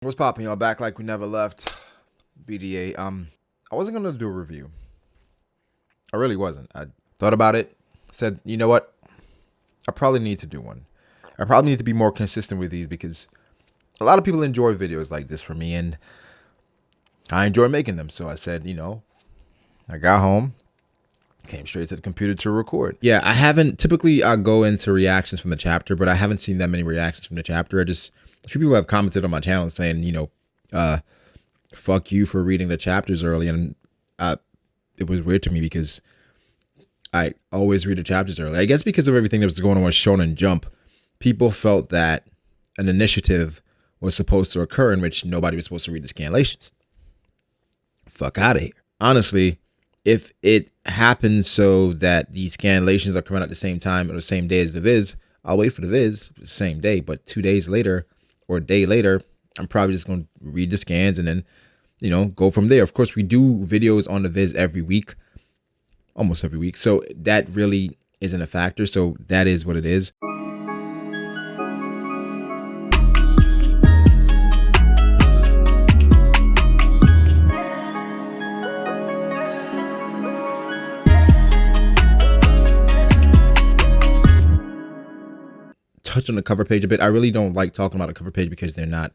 What's popping, y'all? Back like we never left. BDA. I wasn't gonna do a review. I really wasn't. I thought about it. Said, you know what? I probably need to do one. I probably need to be more consistent with these because a lot of people enjoy videos like this for me, and I enjoy making them. So I said, I got home, came straight to the computer to record. Yeah, I haven't typically I go into reactions from the chapter, but I haven't seen that many reactions from the chapter. A few people have commented on my channel saying, fuck you for reading the chapters early, and it was weird to me because I always read the chapters early. I guess because of everything that was going on with Shonen Jump, people felt that an initiative was supposed to occur in which nobody was supposed to read the scanlations. Fuck out of here. Honestly, if it happens so that the scanlations are coming out at the same time or the same day as the Viz, I'll wait for the Viz the same day. But 2 days later or a day later, I'm probably just going to read the scans and then, go from there. Of course, we do videos on the Viz every week, almost every week. So that really isn't a factor. So that is what it is. Touch on the cover page a bit. I really don't like talking about the cover page because they're not,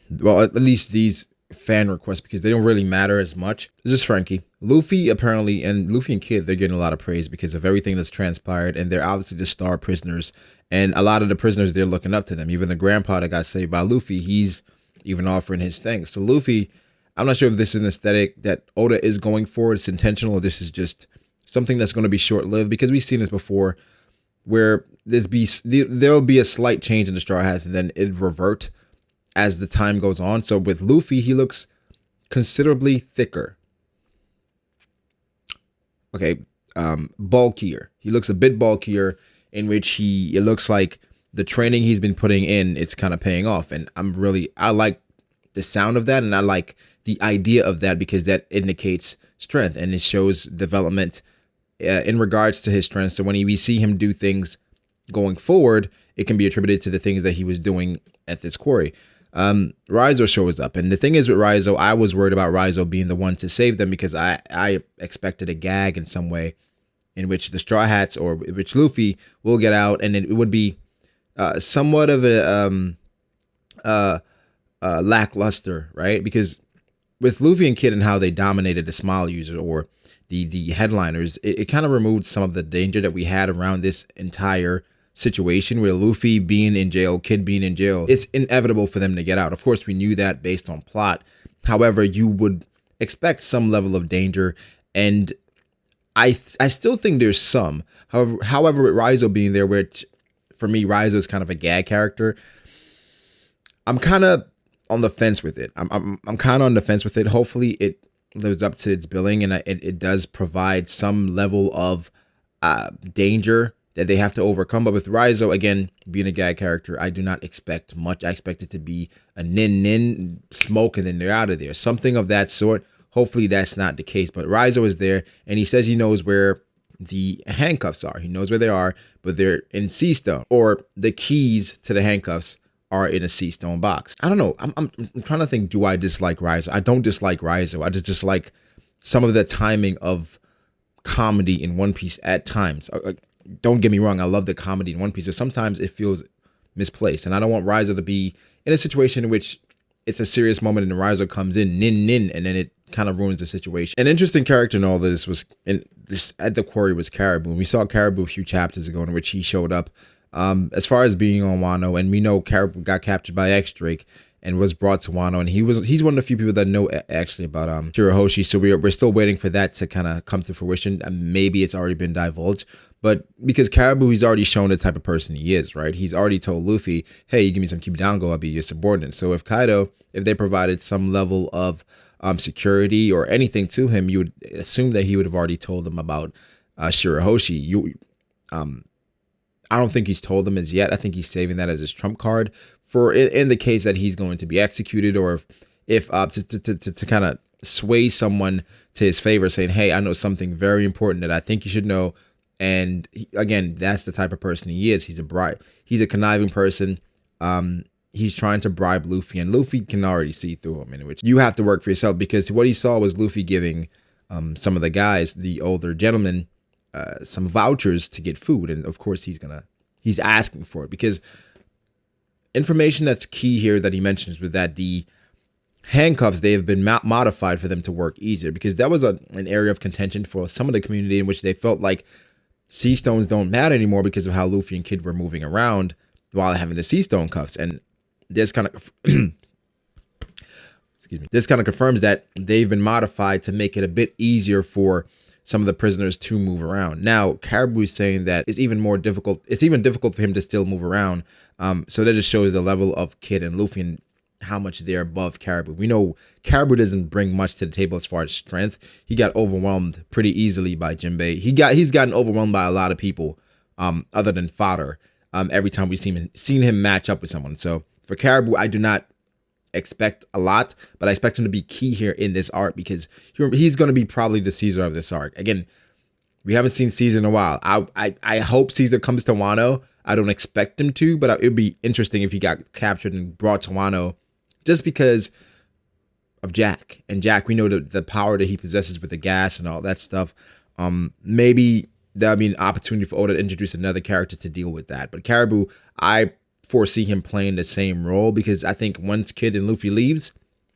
well, at least these fan requests, because they don't really matter as much. This is Frankie. Luffy apparently, and Luffy and Kid, they're getting a lot of praise because of everything that's transpired, and they're obviously the star prisoners, and a lot of the prisoners, they're looking up to them. Even the grandpa that got saved by Luffy, he's even offering his thanks. So Luffy, I'm not sure if this is an aesthetic that Oda is going for, it's intentional, or this is just something that's going to be short-lived, because we've seen this before where there'll be a slight change in the Straw Hats and then it revert as the time goes on. So with Luffy, he looks considerably thicker. Okay, bulkier. He looks a bit bulkier, in which it looks like the training he's been putting in, it's kind of paying off. And I like the sound of that, and I like the idea of that because that indicates strength and it shows development in regards to his strength. So when we see him do things going forward, it can be attributed to the things that he was doing at this quarry. Raizo shows up, and the thing is with Raizo, I was worried about Raizo being the one to save them because I expected a gag in some way in which the Straw Hats or which Luffy will get out, and it would be somewhat of a lackluster, right? Because with Luffy and Kid and how they dominated the smile user or the headliners, it kind of removed some of the danger that we had around this entire situation where Luffy being in jail, Kid being in jail. It's inevitable for them to get out. Of course, we knew that based on plot. However, you would expect some level of danger, and I still think there's some. However, with Raizo being there, which for me, Raizo is kind of a gag character, I'm kind of on the fence with it. I'm kind of on the fence with it. Hopefully, it lives up to its billing, and it does provide some level of danger that they have to overcome. But with Raizo, again, being a gag character, I do not expect much. I expect it to be a nin smoke and then they're out of there. Something of that sort. Hopefully that's not the case. But Raizo is there, and he says he knows where the handcuffs are. He knows where they are, but they're in sea stone, or the keys to the handcuffs are in a sea stone box. I don't know. I'm trying to think, do I dislike Raizo? I don't dislike Raizo. I just dislike some of the timing of comedy in One Piece at times. Don't get me wrong, I love the comedy in One Piece, but sometimes it feels misplaced. And I don't want Raizo to be in a situation in which it's a serious moment and Raizo comes in, nin, and then it kind of ruins the situation. An interesting character in all this was, at the quarry, was Caribou. And we saw Caribou a few chapters ago in which he showed up. As far as being on Wano, and we know Caribou got captured by X-Drake and was brought to Wano, and he's one of the few people that know actually about Shira Hoshi. So we're still waiting for that to kind of come to fruition. Maybe it's already been divulged, but because Caribou, he's already shown the type of person he is, right? He's already told Luffy, hey, you give me some Kibidango, I'll be your subordinate. So if they provided some level of security or anything to him, you would assume that he would have already told them about Shira Hoshi. I don't think he's told them as yet. I think he's saving that as his trump card for in the case that he's going to be executed, or if to kind of sway someone to his favor, saying, hey, I know something very important that I think you should know. And again, that's the type of person he is. He's a conniving person. he's trying to bribe Luffy, and Luffy can already see through him, in which you have to work for yourself, because what he saw was Luffy giving some of the guys, the older gentlemen, some vouchers to get food. And of course he's asking for it, because information that's key here that he mentions was that the handcuffs, they have been modified for them to work easier, because that was an area of contention for some of the community, in which they felt like sea stones don't matter anymore because of how Luffy and Kid were moving around while having the sea stone cuffs. And this kind of excuse me, this kind of confirms that they've been modified to make it a bit easier for some of the prisoners to move around. Now, Caribou is saying that it's even more difficult. It's even difficult for him to still move around. So that just shows the level of Kid and Luffy and how much they're above Caribou. We know Caribou doesn't bring much to the table as far as strength. He got overwhelmed pretty easily by Jinbei. He's gotten overwhelmed by a lot of people, other than fodder. Every time we've seen him match up with someone. So for Caribou, I do not expect a lot, but I expect him to be key here in this arc, because he's going to be probably the Caesar of this arc. Again, we haven't seen Caesar in a while. I hope Caesar comes to Wano. I don't expect him to, but it would be interesting if he got captured and brought to Wano, just because of Jack. And Jack, we know the power that he possesses with the gas and all that stuff. Maybe that would be an opportunity for Oda to introduce another character to deal with that. But Caribou, I foresee him playing the same role, because I think once Kid and Luffy leaves,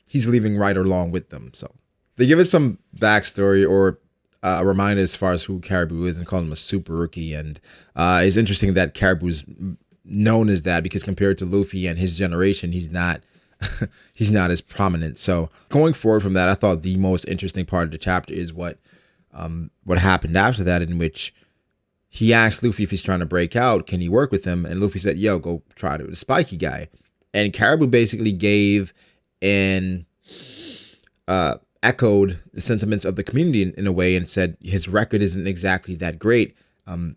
he's leaving right along with them. So they give us some backstory, or a reminder as far as who Caribou is, and call him a super rookie. And it's interesting that Caribou's known as that, because compared to Luffy and his generation, he's not he's not as prominent. So going forward from that, I thought the most interesting part of the chapter is what happened after that, in which he asked Luffy if he's trying to break out, can he work with him? And Luffy said, yo, go try to the spiky guy. And Caribou basically gave and echoed the sentiments of the community in a way, and said his record isn't exactly that great.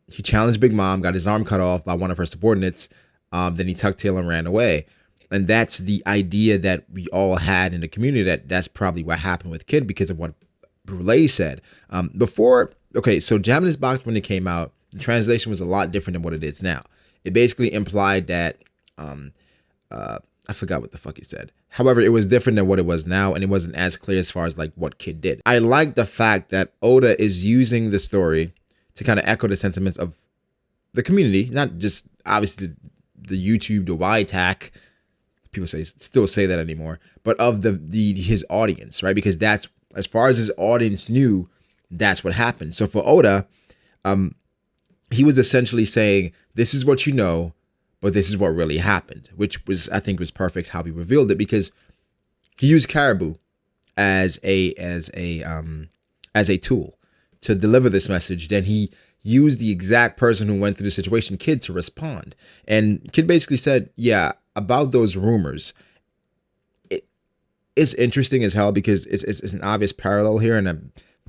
He challenged Big Mom, got his arm cut off by one of her subordinates. Then he tucked tail and ran away. And that's the idea that we all had in the community, that's probably what happened with Kid, because of what Brule said. So Japanese Box, when it came out, the translation was a lot different than what it is now. It basically implied that, I forgot what the fuck he said. However, it was different than what it was now, and it wasn't as clear as far as like what Kid did. I like the fact that Oda is using the story to kind of echo the sentiments of the community, not just obviously the YouTube, the YTAC. People still say that anymore, but of his audience, right? Because that's, as far as his audience knew, that's what happened. So for Oda, he was essentially saying, this is what you know, but this is what really happened, which was, I think, was perfect how he revealed it, because he used Caribou as a tool to deliver this message. Then he used the exact person who went through the situation, Kid, to respond. And Kid basically said, yeah, about those rumors, it's interesting as hell, because it's an obvious parallel here, and I've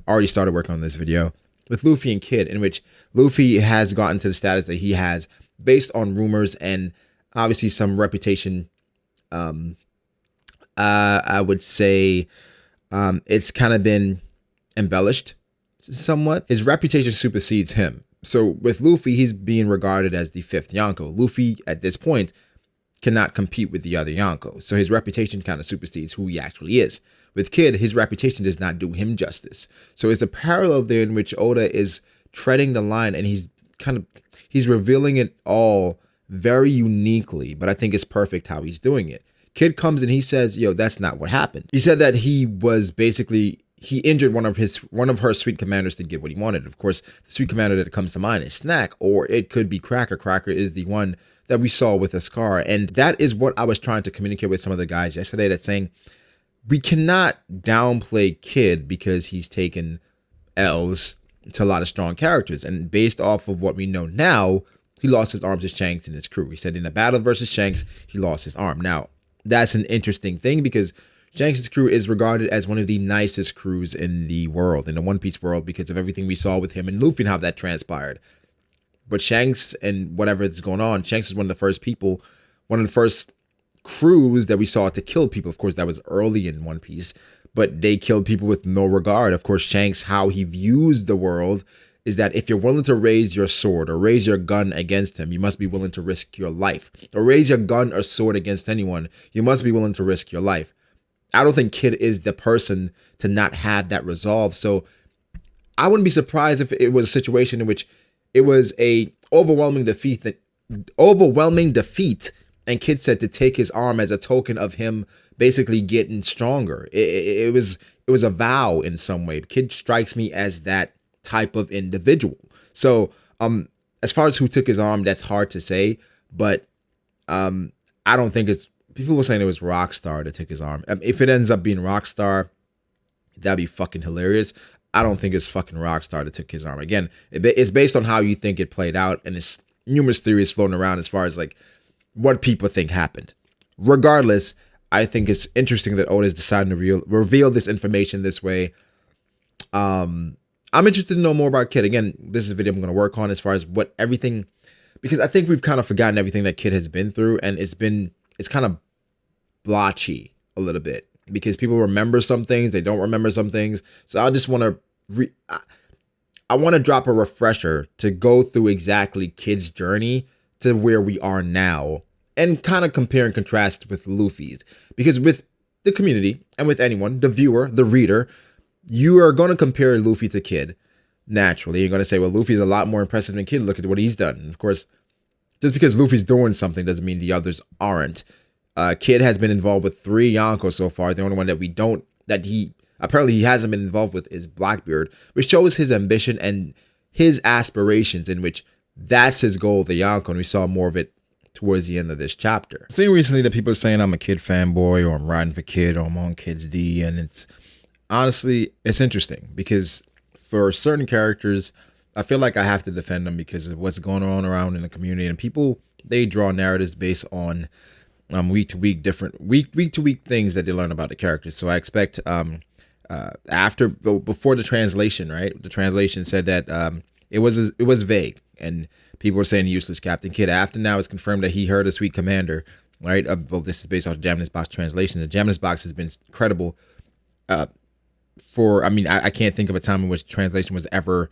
already started working on this video with Luffy and Kid, in which Luffy has gotten to the status that he has based on rumors and obviously some reputation. I would say it's kind of been embellished somewhat. His reputation supersedes him. So with Luffy, he's being regarded as the fifth Yonko. Luffy, at this point, cannot compete with the other Yonko. So his reputation kind of supersedes who he actually is. With Kid, his reputation does not do him justice. So it's a parallel there in which Oda is treading the line, and he's revealing it all very uniquely, but I think it's perfect how he's doing it. Kid comes and he says, yo, that's not what happened. He said that he injured one of her sweet commanders to get what he wanted. Of course, the sweet commander that comes to mind is Snack, or it could be Cracker. Cracker is the one that we saw with a scar. And that is what I was trying to communicate with some of the guys yesterday, that's saying we cannot downplay Kid because he's taken L's to a lot of strong characters. And based off of what we know now, he lost his arm to Shanks and his crew. He said in a battle versus Shanks, he lost his arm. Now, that's an interesting thing, because Shanks' crew is regarded as one of the nicest crews in the world, in the One Piece world, because of everything we saw with him and Luffy and how that transpired. But Shanks and whatever is going on, Shanks is one of the first crews that we saw to kill people. Of course, that was early in One Piece, but they killed people with no regard. Of course, Shanks, how he views the world is that if you're willing to raise your sword or raise your gun against him, you must be willing to risk your life. Or raise your gun or sword against anyone, you must be willing to risk your life. I don't think Kid is the person to not have that resolve. So I wouldn't be surprised if it was a situation in which it was a overwhelming defeat, and Kid said to take his arm as a token of him basically getting stronger. It was a vow in some way. Kid strikes me as that type of individual. So as far as who took his arm, that's hard to say, but I don't think it's, people were saying it was Rockstar that took his arm. If it ends up being Rockstar, that'd be fucking hilarious. I don't think it's fucking Rockstar that took his arm. Again, it's based on how you think it played out, and it's numerous theories floating around as far as like what people think happened. Regardless, I think it's interesting that Oda is deciding to reveal this information this way. I'm interested to know more about Kid. Again, this is a video I'm going to work on as far as what everything, because I think we've kind of forgotten everything that Kid has been through, and it's kind of blotchy a little bit because people remember some things, they don't remember some things. So I just want to I want to drop a refresher to go through exactly Kid's journey to where we are now and kind of compare and contrast with Luffy's, because with the community and with anyone, the viewer, the reader, you are going to compare Luffy to Kid. Naturally, you're going to say, well, Luffy's a lot more impressive than Kid. Look at what he's done. And of course, just because Luffy's doing something doesn't mean the others aren't. Kid has been involved with 3 Yonko so far. The only one that he hasn't been involved with is Blackbeard, which shows his ambition and his aspirations, in which that's his goal, the Yonko, and we saw more of it towards the end of this chapter. I've seen recently that people are saying I'm a Kid fanboy, or I'm riding for Kid, or I'm on Kid's D, and it's honestly, it's interesting because for certain characters, I feel like I have to defend them because of what's going on around in the community, and people, they draw narratives based on week to week things that they learn about the characters. So I expect before the translation, right? The translation said that it was vague, and people were saying useless Captain Kid. After now, it's confirmed that he heard a sweet commander, right? Well, this is based off the Japanese box translation. The Japanese box has been credible. I can't think of a time in which translation was ever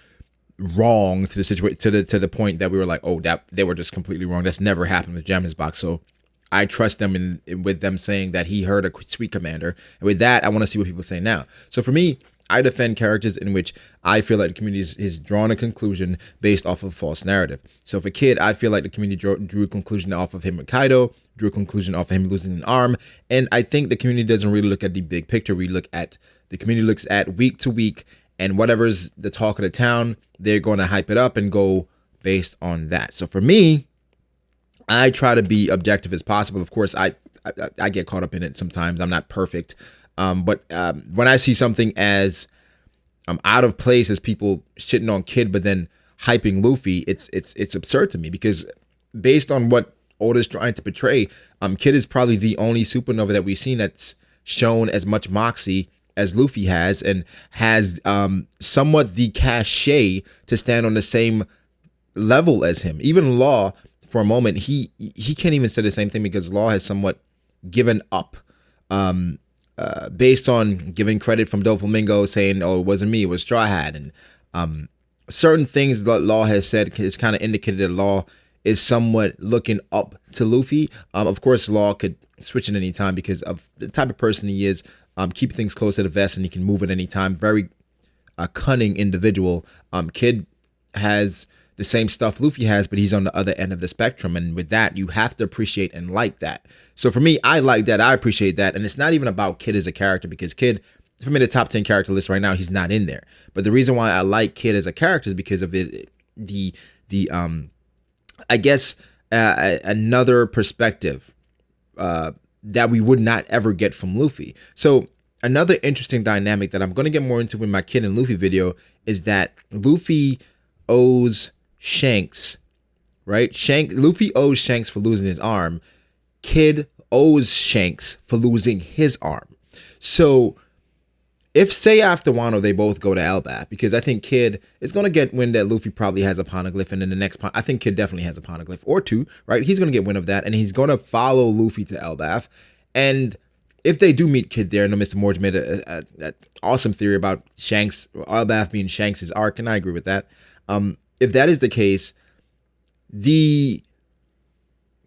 wrong to the situation, to the point that we were like, oh, that they were just completely wrong. That's never happened with Japanese box. So I trust them with them saying that he heard a sweet commander. And with that, I want to see what people say now. So for me, I defend characters in which I feel like the community is drawn a conclusion based off of a false narrative. So for Kid, I feel like the community drew a conclusion off of him with Kaido, drew a conclusion off of him losing an arm. And I think the community doesn't really look at the big picture. The community looks at week to week, and whatever's the talk of the town, they're going to hype it up and go based on that. So for me, I try to be objective as possible. Of course, I get caught up in it sometimes. I'm not perfect. But when I see something as out of place as people shitting on Kid, but then hyping Luffy, it's absurd to me, because based on what Oda's trying to portray, Kid is probably the only supernova that we've seen that's shown as much moxie as Luffy has, and has somewhat the cachet to stand on the same level as him. Even Law, for a moment, he can't even say the same thing, because Law has somewhat given up, based on giving credit from Doflamingo saying, oh, it wasn't me, it was Straw Hat. And certain things that Law has said has kind of indicated that Law is somewhat looking up to Luffy. Of course, Law could switch at any time because of the type of person he is. Keep things close to the vest, and he can move at any time. Very cunning individual. Kid has the same stuff Luffy has, but he's on the other end of the spectrum. And with that, you have to appreciate and like that. So for me, I like that. I appreciate that. And it's not even about Kid as a character, because Kid, for me, the top 10 character list right now, he's not in there. But the reason why I like Kid as a character is because of another perspective that we would not ever get from Luffy. So another interesting dynamic that I'm going to get more into in my Kid and Luffy video is that Luffy owes Shanks, right? Luffy owes Shanks for losing his arm. Kid owes Shanks for losing his arm. So if, say, after Wano, they both go to Elbaf, because I think Kid is going to get wind that Luffy probably has a poneglyph, and then the next, I think Kid definitely has a poneglyph or 2, right? He's going to get wind of that, and he's going to follow Luffy to Elbaf. And if they do meet Kid there, and Mr. Morge made an awesome theory about Shanks, Elbaf being Shanks' arc, and I agree with that. If that is the case, the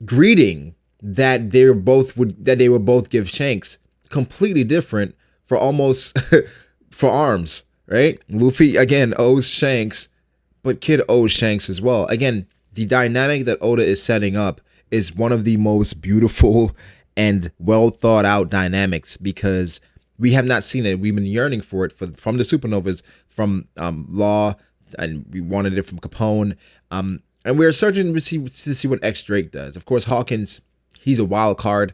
greeting that they would both give Shanks completely different for almost for arms, right? Luffy again owes Shanks, but Kid owes Shanks as well. Again, the dynamic that Oda is setting up is one of the most beautiful and well thought out dynamics, because we have not seen it. We've been yearning for it from the Supernovas, from Law, and we wanted it from Capone. And we're searching to see what X Drake does. Of course, Hawkins, he's a wild card.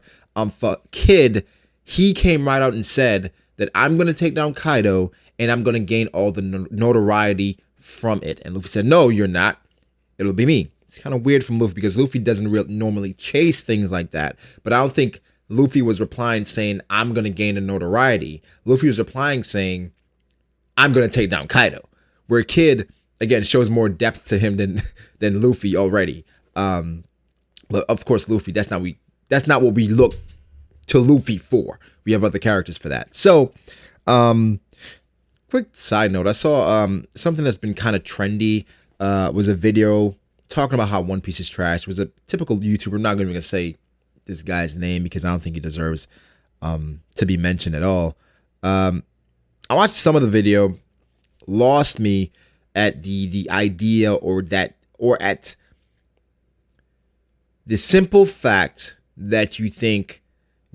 For Kid, he came right out and said that I'm going to take down Kaido and I'm going to gain all the notoriety from it. And Luffy said, no, you're not. It'll be me. It's kind of weird from Luffy because Luffy doesn't normally chase things like that. But I don't think Luffy was replying saying, I'm going to gain the notoriety. Luffy was replying saying, I'm going to take down Kaido. Where Kid, again, shows more depth to him than Luffy already. But of course, Luffy, that's not what we look to Luffy for. We have other characters for that. So, quick side note, I saw something that's been kind of trendy. Was a video talking about how One Piece is trash. It was a typical YouTuber. I'm not even going to say this guy's name because I don't think he deserves to be mentioned at all. I watched some of the video, lost me at the idea or at the simple fact that you think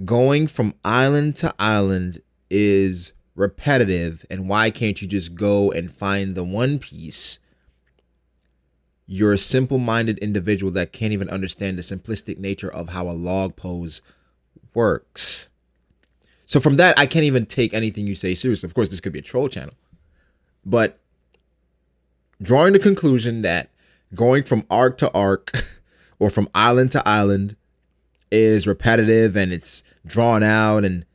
going from island to island is repetitive, and why can't you just go and find the One Piece? You're a simple-minded individual that can't even understand the simplistic nature of how a log pose works. So from that, I can't even take anything you say seriously. Of course, this could be a troll channel. But drawing the conclusion that going from arc to arc or from island to island is repetitive and it's drawn out and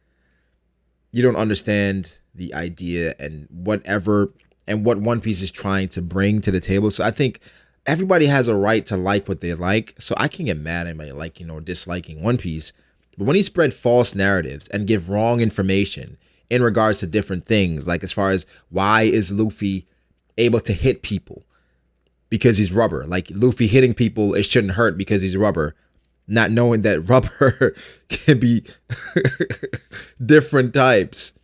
you don't understand the idea and what One Piece is trying to bring to the table. So I think everybody has a right to like what they like. So I can get mad at anybody liking or disliking One Piece. But when he spread false narratives and give wrong information in regards to different things, like as far as why is Luffy able to hit people because he's rubber, like Luffy hitting people, it shouldn't hurt because he's rubber, not knowing that rubber can be different types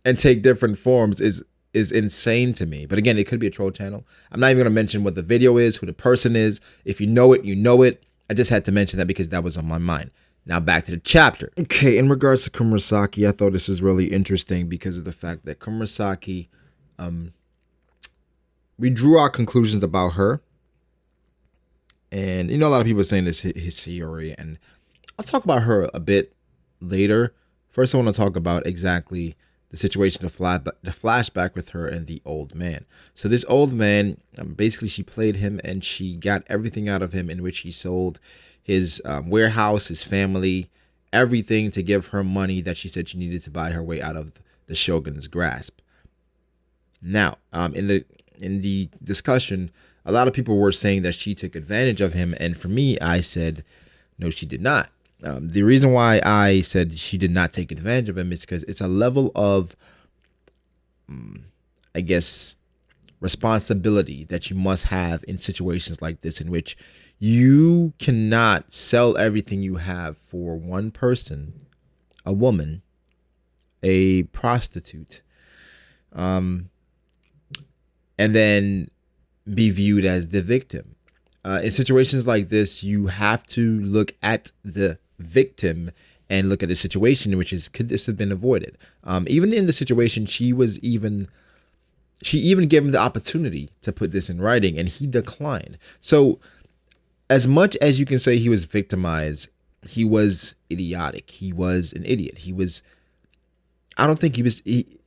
and take different forms is insane to me. But again, it could be a troll channel. I'm not even going to mention what the video is, who the person is. If you know it, you know it. I just had to mention that because that was on my mind. Now back to the chapter. Okay, in regards to Komurasaki, I thought this is really interesting because of the fact that Komurasaki, we drew our conclusions about her. And, a lot of people are saying this his theory, and I'll talk about her a bit later. First, I want to talk about exactly the situation, the flashback with her and the old man. So this old man, basically she played him and she got everything out of him, in which he sold his warehouse, his family, everything to give her money that she said she needed to buy her way out of the Shogun's grasp. Now, in the discussion, a lot of people were saying that she took advantage of him. And for me, I said, no, she did not. The reason why I said she did not take advantage of him is because it's a level of, I guess, responsibility that you must have in situations like this, in which you cannot sell everything you have for one person, a woman, a prostitute, and then be viewed as the victim. In situations like this, you have to look at the victim and look at the situation in which could this have been avoided. Even in the situation, she even gave him the opportunity to put this in writing, and he declined. So as much as you can say he was victimized, he was idiotic. He was an idiot.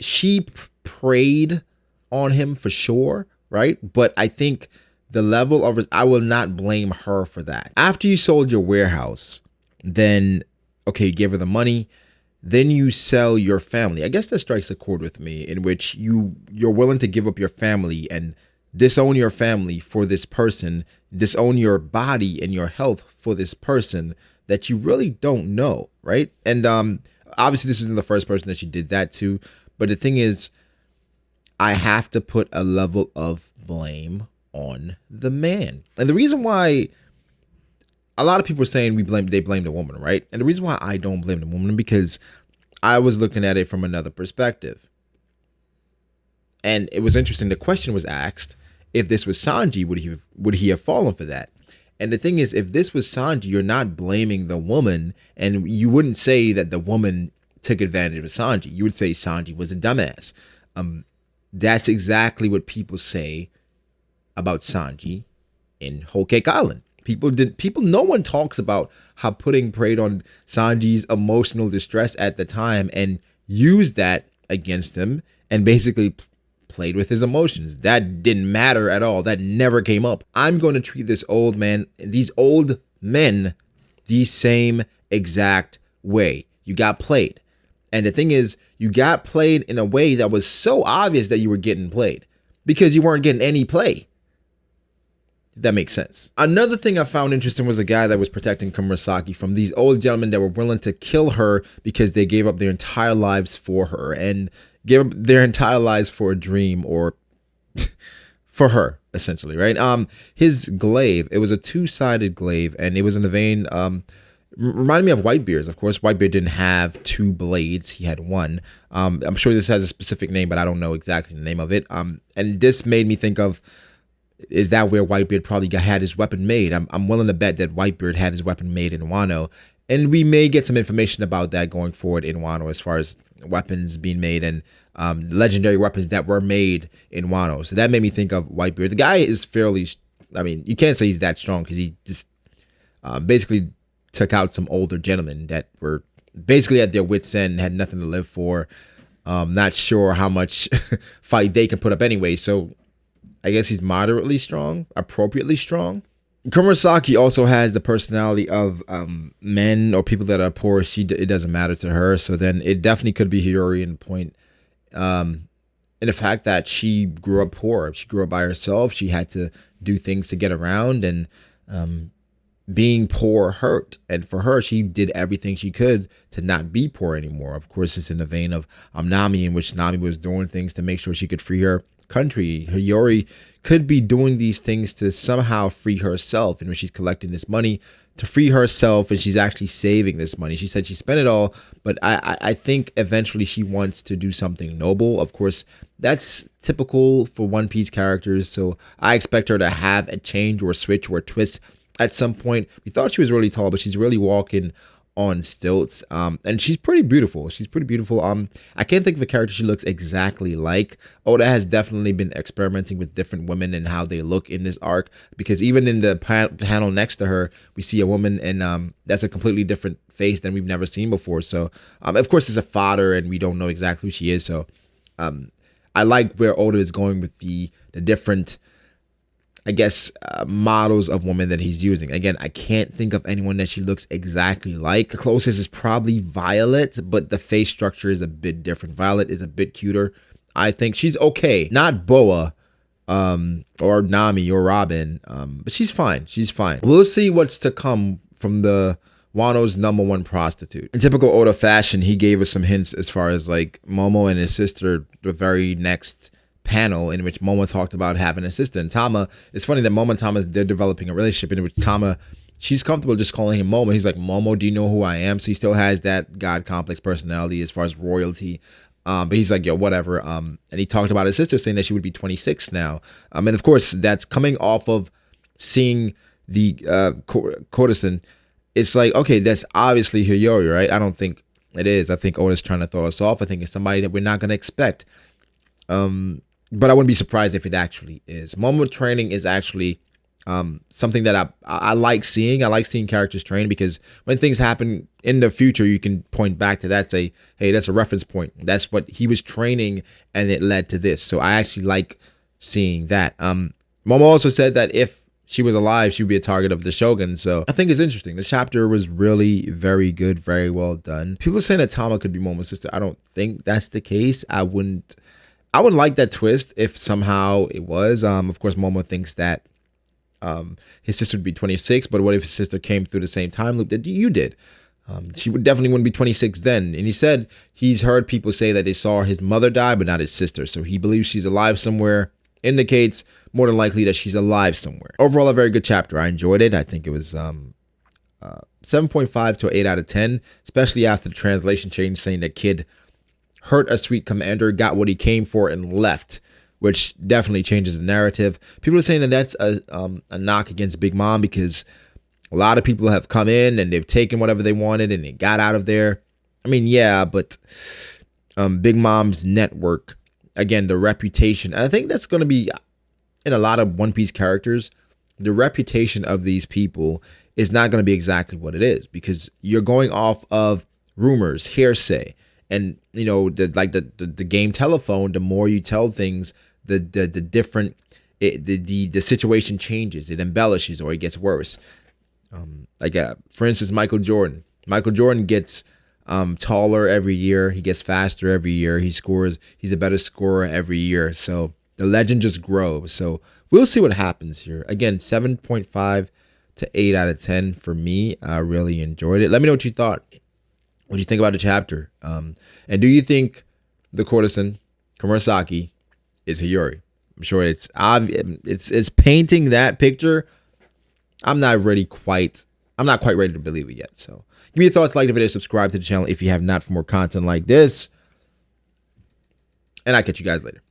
She preyed on him for sure, right? But I think the level of I will not blame her for that. After you sold your warehouse, then, okay, you gave her the money, then you sell your family. I guess that strikes a chord with me, in which you're willing to give up your family and disown your family for this person, disown your body and your health for this person that you really don't know, right? And obviously this isn't the first person that she did that to, but the thing is, I have to put a level of blame on the man. And the reason why a lot of people are saying they blame the woman, right? And the reason why I don't blame the woman, because I was looking at it from another perspective. And it was interesting. The question was asked, if this was Sanji, would he have fallen for that? And the thing is, if this was Sanji, you're not blaming the woman, and you wouldn't say that the woman took advantage of Sanji. You would say Sanji was a dumbass. That's exactly what people say about Sanji in Whole Cake Island. No one talks about how putting preyed on Sanji's emotional distress at the time and used that against him and basically played with his emotions. That didn't matter at all. That never came up. I'm going to treat these old men, the same exact way. You got played. And the thing is, you got played in a way that was so obvious that you were getting played because you weren't getting any play. That makes sense. Another thing I found interesting was a guy that was protecting Komurasaki from these old gentlemen that were willing to kill her because they gave up their entire lives for her and gave up their entire lives for a dream or for her, essentially, right? His glaive, it was a two-sided glaive, and it was in the vein, reminded me of Whitebeard's. Of course, Whitebeard didn't have two blades. He had one. I'm sure this has a specific name, but I don't know exactly the name of it. And this made me think of, is that where Whitebeard probably had his weapon made? I'm willing to bet that Whitebeard had his weapon made in Wano. And we may get some information about that going forward in Wano as far as weapons being made and legendary weapons that were made in Wano. So that made me think of Whitebeard. The guy is fairly, I mean, you can't say he's that strong because he just basically took out some older gentlemen that were basically at their wits' end, had nothing to live for. Not sure how much fight they can put up anyway. So I guess he's moderately strong, appropriately strong. Komurasaki also has the personality of men or people that are poor. It doesn't matter to her. So then it definitely could be Hiyori in point. In the fact that she grew up poor. She grew up by herself. She had to do things to get around, and being poor hurt. And for her, she did everything she could to not be poor anymore. Of course, it's in the vein of Nami, in which Nami was doing things to make sure she could free her country. Hiyori could be doing these things to somehow free herself, in which she's collecting this money to free herself, and she's actually saving this money. She said she spent it all, but I think eventually she wants to do something noble. Of course, that's typical for One Piece characters, so I expect her to have a change or a switch or a twist at some point. We thought she was really tall, but she's really walking on stilts, and she's pretty beautiful. I can't think of a character she looks exactly like. Oda has definitely been experimenting with different women and how they look in this arc, because even in the panel next to her, we see a woman, and that's a completely different face than we've never seen before. So of course it's a fodder and we don't know exactly who she is. So I like where Oda is going with the different, I guess, models of women that he's using. Again, I can't think of anyone that she looks exactly like. The closest is probably Violet, but the face structure is a bit different. Violet is a bit cuter. I think she's okay. Not Boa, or Nami or Robin, but she's fine. She's fine. We'll see what's to come from the Wano's #1 prostitute. In typical Oda fashion, he gave us some hints as far as like Momo and his sister, the very next panel, in which Momo talked about having a sister. And Tama, it's funny that Momo and Tama, they're developing a relationship in which Tama, she's comfortable just calling him Momo. He's like, Momo, do you know who I am? So he still has that God complex personality as far as royalty. But he's like, yo, whatever. And he talked about his sister, saying that she would be 26 now. And of course, that's coming off of seeing the courtesan. It's like, okay, that's obviously Hiyori, right? I don't think it is. I think Oda's trying to throw us off. I think it's somebody that we're not going to expect. But I wouldn't be surprised if it actually is. Momo training is actually something that I like seeing. I like seeing characters train, because when things happen in the future, you can point back to that, say, hey, that's a reference point. That's what he was training, and it led to this. So I actually like seeing that. Momo also said that if she was alive, she would be a target of the Shogun. So I think it's interesting. The chapter was really very good, very well done. People are saying that Tama could be Momo's sister. I don't think that's the case. I would like that twist if somehow it was. Of course, Momo thinks that his sister would be 26, but what if his sister came through the same time loop that you did? She definitely wouldn't be 26 then. And he said he's heard people say that they saw his mother die, but not his sister. So he believes she's alive somewhere. indicates more than likely that she's alive somewhere. Overall, a very good chapter. I enjoyed it. I think it was 7.5 to 8 out of 10, especially after the translation change saying that kid hurt a sweet commander, got what he came for, and left, which definitely changes the narrative. People are saying that that's a knock against Big Mom because a lot of people have come in and they've taken whatever they wanted and they got out of there. I mean, yeah, but Big Mom's network, again, the reputation, and I think that's going to be in a lot of One Piece characters, the reputation of these people is not going to be exactly what it is because you're going off of rumors, hearsay, and you know the game telephone. The more you tell things, the different the situation changes. It embellishes or it gets worse. For instance, Michael Jordan. Michael Jordan gets taller every year. He gets faster every year. He scores. He's a better scorer every year. So the legend just grows. So we'll see what happens here. Again, 7.5 to 8 out of 10 for me. I really enjoyed it. Let me know what you thought. What do you think about the chapter? And do you think the courtesan Komurasaki is Hiyori? I'm sure it's obvious. It's painting that picture. I'm not quite ready to believe it yet. So give me your thoughts, like the video, subscribe to the channel if you have not for more content like this. And I'll catch you guys later.